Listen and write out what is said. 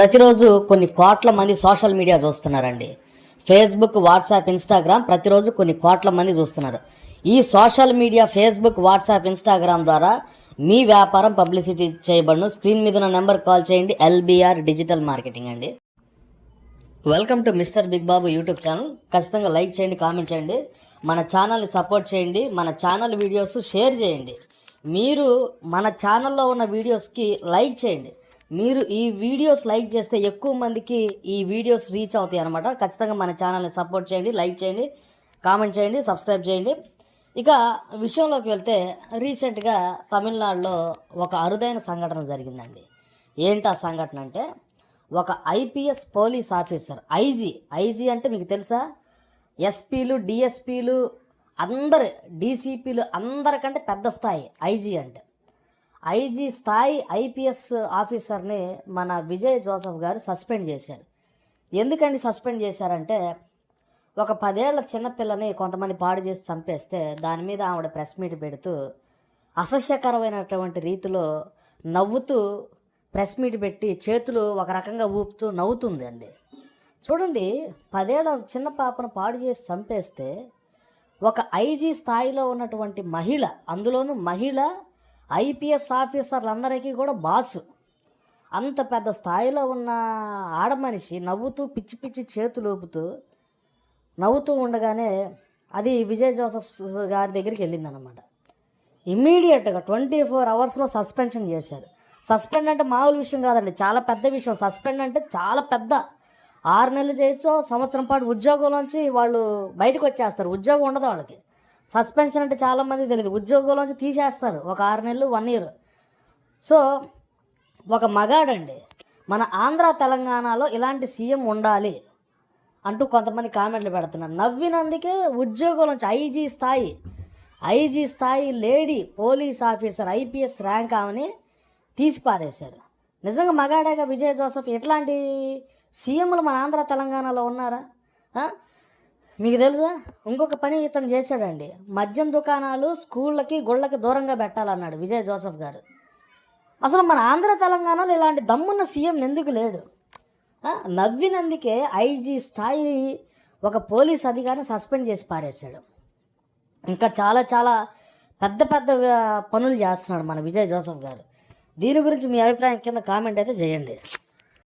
ప్రతిరోజు కొన్ని కోట్ల మంది సోషల్ మీడియా చూస్తున్నారండి. ఫేస్బుక్, వాట్సాప్, ఇన్స్టాగ్రామ్ ప్రతిరోజు కొన్ని కోట్ల మంది చూస్తున్నారు. ఈ social media Facebook, WhatsApp, Instagram ద్వారా మీ వ్యాపారం పబ్లిసిటీ చేయబడును. స్క్రీన్ మీద ఉన్న నెంబర్ కాల్ చేయండి. ఎల్బిఆర్ డిజిటల్ మార్కెటింగ్ అండి. Welcome to mister big Babu YouTube channel. ఖచ్చితంగా లైక్ చేయండి, కామెంట్ చేయండి, మన ఛానల్ని సపోర్ట్ చేయండి, మన ఛానల్ వీడియోస్ షేర్ చేయండి. మీరు మన ఛానల్లో ఉన్న వీడియోస్కి లైక్ చేయండి. మీరు ఈ వీడియోస్ లైక్ చేస్తే ఎక్కువ మందికి ఈ వీడియోస్ రీచ్ అవుతాయి అన్నమాట. ఖచ్చితంగా మన ఛానల్ని సపోర్ట్ చేయండి, లైక్ చేయండి, కామెంట్ చేయండి, సబ్స్క్రైబ్ చేయండి. ఇక విషయంలోకి వెళ్తే రీసెంట్గా తమిళనాడులో ఒక అరుదైన సంఘటన జరిగిందండి. ఏంటి ఆ సంఘటన అంటే, ఒక ఐపీఎస్ పోలీస్ ఆఫీసర్, ఐజీ అంటే మీకు తెలుసా, ఎస్పీలు, డిఎస్పీలు, అందరు డీసీపీలు అందరికంటే పెద్ద స్థాయి ఐజీ అంటే. ఐజీ స్థాయి ఐపీఎస్ ఆఫీసర్ని మన విజయ్ జోసెఫ్ గారు సస్పెండ్ చేశారు. ఎందుకండి సస్పెండ్ చేశారంటే, ఒక 10 ఏళ్ల చిన్నపిల్లని కొంతమంది పాడు చేసి చంపేస్తే దాని మీద ఆవిడ ప్రెస్ మీట్ పెడుతూ అసహ్యకరమైనటువంటి రీతిలో నవ్వుతూ ప్రెస్ మీట్ పెట్టి చేతులు ఒక రకంగా ఊపుతూ నవ్వుతుంది అండి. చూడండి, 10 ఏళ్ల చిన్న పాపను పాడు చేసి చంపేస్తే ఒక ఐజీ స్థాయిలో ఉన్నటువంటి మహిళ, అందులోనూ మహిళ ఐపీఎస్ ఆఫీసర్లందరికీ కూడా బాసు, అంత పెద్ద స్థాయిలో ఉన్న ఆడమనిషి నవ్వుతూ పిచ్చి పిచ్చి చేతులు ఊపుతూ నవ్వుతూ ఉండగానే అది విజయ్ జోసెఫ్ గారి దగ్గరికి వెళ్ళిందనమాట. ఇమ్మీడియట్గా 24 అవర్స్లో సస్పెన్షన్ చేశారు. సస్పెండ్ అంటే మామూలు విషయం కాదండి, చాలా పెద్ద విషయం. సస్పెండ్ అంటే చాలా పెద్ద, 6 నెలలు చేయొచ్చు, సంవత్సరం పాటు ఉద్యోగంలోంచి వాళ్ళు బయటకు వచ్చేస్తారు. ఉద్యోగం ఉండదు వాళ్ళకి. సస్పెన్షన్ అంటే చాలామంది తెలియదు, ఉద్యోగంలోంచి తీసేస్తారు ఒక 6 నెలలు, 1 ఇయర్. సో ఒక మగాడండి, మన ఆంధ్ర తెలంగాణలో ఇలాంటి సీఎం ఉండాలి అంటూ కొంతమంది కామెంట్లు పెడుతున్నారు. నవ్వినందుకే ఉద్యోగంలోంచి ఐజీ స్థాయి lady police officer, IPS rank ఆమెని తీసి పారేశారు. నిజంగా మగాడేగా విజయ్ జోసెఫ్. ఎట్లాంటి సీఎంలు మన ఆంధ్ర తెలంగాణలో ఉన్నారా? మీకు తెలుసా, ఇంకొక పని ఇతను చేశాడండి. మద్యం దుకాణాలు స్కూళ్ళకి, గుళ్ళకి దూరంగా పెట్టాలన్నాడు విజయ్ జోసెఫ్ గారు. అసలు మన ఆంధ్ర తెలంగాణలో ఇలాంటి దమ్మున్న సీఎం ఎందుకు లేడు? నవ్వినందుకే ఐజీ స్థాయి ఒక పోలీస్ అధికారిని సస్పెండ్ చేసి పారేశాడు. ఇంకా చాలా చాలా పెద్ద పెద్ద పనులు చేస్తున్నాడు మన విజయ్ జోసెఫ్ గారు. దీని గురించి మీ అభిప్రాయం కింద కామెంట్ అయితే చేయండి.